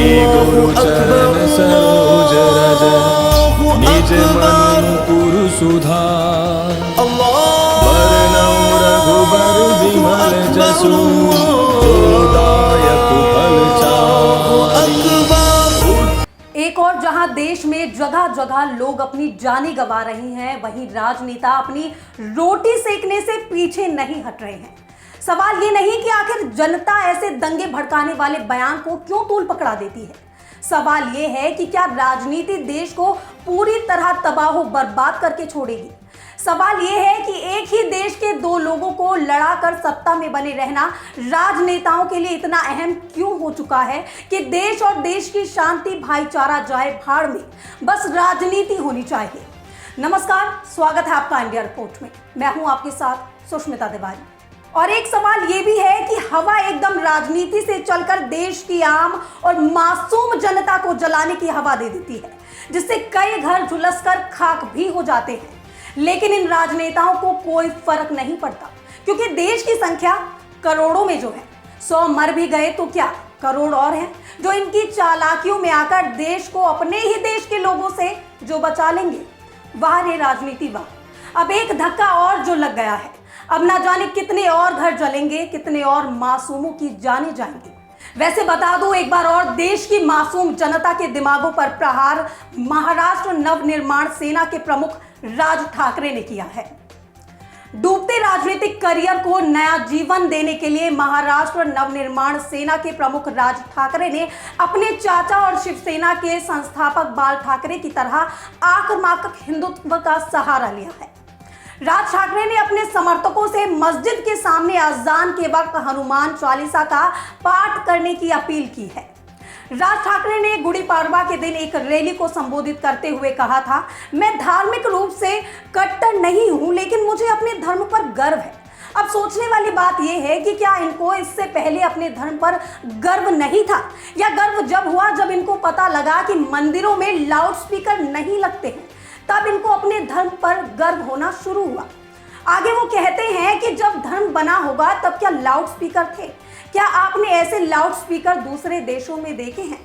गुरुचरण सरोज रज निज मन पुरु सुधार वरनौ रघुबर विमल जसु दायक फल चारि। एक और जहां देश में जगह जगह लोग अपनी जानें गंवा रही हैं, वहीं राजनेता अपनी रोटी सेकने से पीछे नहीं हट रहे हैं। सवाल ये नहीं कि आखिर जनता ऐसे दंगे भड़काने वाले बयान को क्यों तूल पकड़ा देती है। सवाल ये है कि क्या राजनीति देश को पूरी तरह तबाह बर्बाद करके छोड़ेगी। सवाल यह है कि एक ही देश के दो लोगों को लड़ाकर सत्ता में बने रहना राजनेताओं के लिए इतना अहम क्यों हो चुका है कि देश और देश की शांति भाईचारा जाए भाड़ में, बस राजनीति होनी चाहिए। नमस्कार, स्वागत है आपका इंडिया रिपोर्ट में। मैं हूं आपके साथ सुष्मिता तिवारी। और एक सवाल यह भी है कि हवा एकदम राजनीति से चलकर देश की आम और मासूम जनता को जलाने की हवा दे देती है, जिससे कई घर झुलसकर खाक भी हो जाते हैं। लेकिन इन राजनेताओं को कोई फर्क नहीं पड़ता, क्योंकि देश की संख्या करोड़ों में जो है, 100 मर भी गए तो क्या, करोड़ और हैं जो इनकी चालाकियों में आकर देश को अपने ही देश के लोगों से जो बचा लेंगे। वाह रे राजनीति वाह। अब एक धक्का और जो लग गया है, अब ना जाने कितने और घर जलेंगे, कितने और मासूमों की जानें जाएंगी। वैसे बता दूं एक बार और, देश की मासूम जनता के दिमागों पर प्रहार महाराष्ट्र नवनिर्माण सेना के प्रमुख राज ठाकरे ने किया है। डूबते राजनीतिक करियर को नया जीवन देने के लिए महाराष्ट्र नवनिर्माण सेना के प्रमुख राज ठाकरे ने अपने चाचा और शिवसेना के संस्थापक बाल ठाकरे की तरह आक्रामक हिंदुत्व का सहारा लिया है। राज ठाकरे ने अपने समर्थकों से मस्जिद के सामने अजान के वक्त हनुमान चालीसा का पाठ करने की अपील की है। राज ठाकरे ने गुड़ी पड़वा के दिन एक रैली को संबोधित करते हुए कहा था, मैं धार्मिक रूप से कट्टर नहीं हूं, लेकिन मुझे अपने धर्म पर गर्व है। अब सोचने वाली बात यह है कि क्या इनको इससे पहले अपने धर्म पर गर्व नहीं था, या गर्व जब हुआ जब इनको पता लगा कि मंदिरों में लाउड स्पीकर नहीं लगते हैं, तब इनको अपने धर्म पर गर्व होना शुरू हुआ। आगे वो कहते हैं कि जब धर्म बना होगा तब क्या लाउड स्पीकर थे? क्या आपने ऐसे लाउड स्पीकर दूसरे देशों में देखे हैं?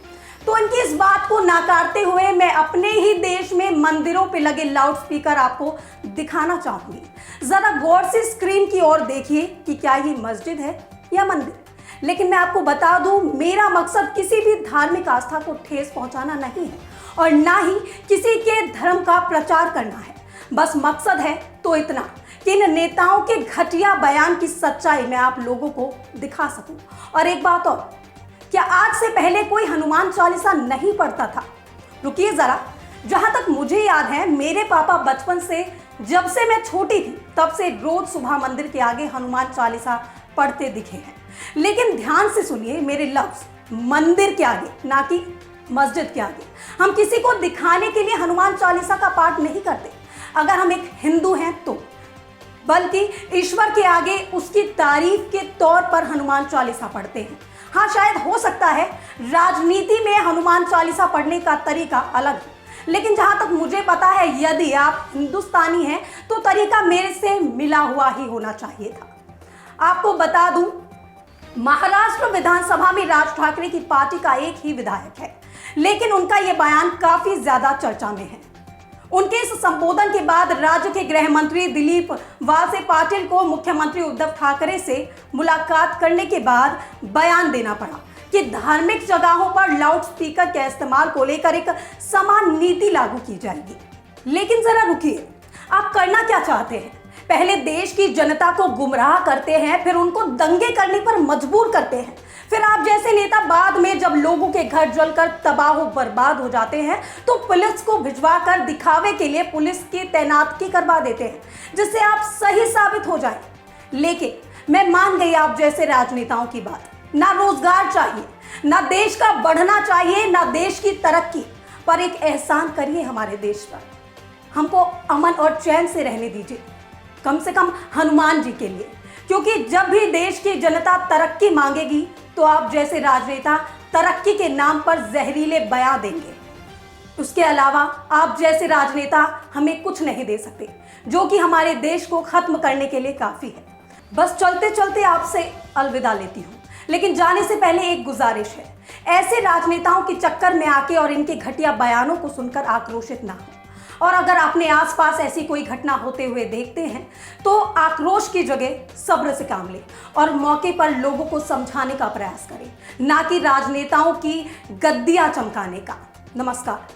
तो इनकी इस बात को नाकारते हुए मैं अपने ही देश में मंदिरों पे लगे लाउड स्पीकर आपको दिखाना चाहूंगी। जरा गौर से स्क्रीन की ओर देखिए कि क्या ये मस्जिद है या मंदिर। लेकिन मैं आपको बता दूं, मेरा मकसद किसी भी धार्मिक आस्था को ठेस पहुंचाना नहीं है और ना ही किसी के धर्म का प्रचार करना है। बस मकसद है तो इतना कि इन नेताओं के घटिया बयान की सच्चाई मैं आप लोगों को दिखा सकूं। और एक बात और, क्या आज से पहले कोई हनुमान चालीसा नहीं पढ़ता था? रुकिए जरा, जहां तक मुझे याद है मेरे पापा बचपन से, जब से मैं छोटी थी तब से रोज सुबह मंदिर के आगे हनुमान चालीसा पढ़ते दिखे हैं। लेकिन ध्यान से सुनिए मेरे लफ्ज, मंदिर के आगे, ना कि मस्जिद के आगे। हम किसी को दिखाने के लिए हनुमान चालीसा का पाठ नहीं करते, अगर हम एक हिंदू हैं तो, बल्कि ईश्वर के आगे उसकी तारीफ के तौर पर हनुमान चालीसा पढ़ते हैं। हाँ, शायद हो सकता है राजनीति में हनुमान चालीसा पढ़ने का तरीका अलग है, लेकिन जहां तक मुझे पता है यदि आप हिंदुस्तानी हैं तो तरीका मेरे से मिला हुआ ही होना चाहिए था। आपको बता दूं, महाराष्ट्र विधानसभा में राज ठाकरे की पार्टी का एक ही विधायक है, लेकिन उनका यह बयान काफी ज्यादा चर्चा में है। उनके इस संबोधन के बाद राज्य के गृह मंत्री दिलीप वासे पाटिल को मुख्यमंत्री उद्धव ठाकरे से मुलाकात करने के बाद बयान देना पड़ा कि धार्मिक जगहों पर लाउड स्पीकर के इस्तेमाल को लेकर एक समान नीति लागू की जाएगी। लेकिन जरा रुकिए, आप करना क्या चाहते हैं? पहले देश की जनता को गुमराह करते हैं, फिर उनको दंगे करने पर मजबूर करते हैं, फिर आप जैसे नेता बाद में जब लोगों के घर जलकर तबाह बर्बाद हो जाते हैं तो पुलिस को भिजवाकर दिखावे के लिए पुलिस की तैनाती करवा देते हैं, जिससे आप सही साबित हो जाए। लेकिन मैं मान गई आप जैसे राजनेताओं की बात। ना रोजगार चाहिए, ना देश का बढ़ना चाहिए, ना देश की तरक्की, पर एक एहसान करिए हमारे देश पर, हमको अमन और चैन से रहने दीजिए, कम से कम हनुमान जी के लिए। क्योंकि जब भी देश की जनता तरक्की मांगेगी तो आप जैसे राजनेता तरक्की के नाम पर जहरीले बयान देंगे। उसके अलावा आप जैसे राजनेता हमें कुछ नहीं दे सकते, जो कि हमारे देश को खत्म करने के लिए काफी है। बस चलते चलते आपसे अलविदा लेती हूँ। लेकिन जाने से पहले एक गुजारिश है, ऐसे राजनेताओं के चक्कर में आके और इनके घटिया बयानों को सुनकर आक्रोशित ना हो। और अगर अपने आसपास ऐसी कोई घटना होते हुए देखते हैं तो आक्रोश की जगह सब्र से काम लें और मौके पर लोगों को समझाने का प्रयास करें, ना कि राजनेताओं की गद्दियां चमकाने का। नमस्कार।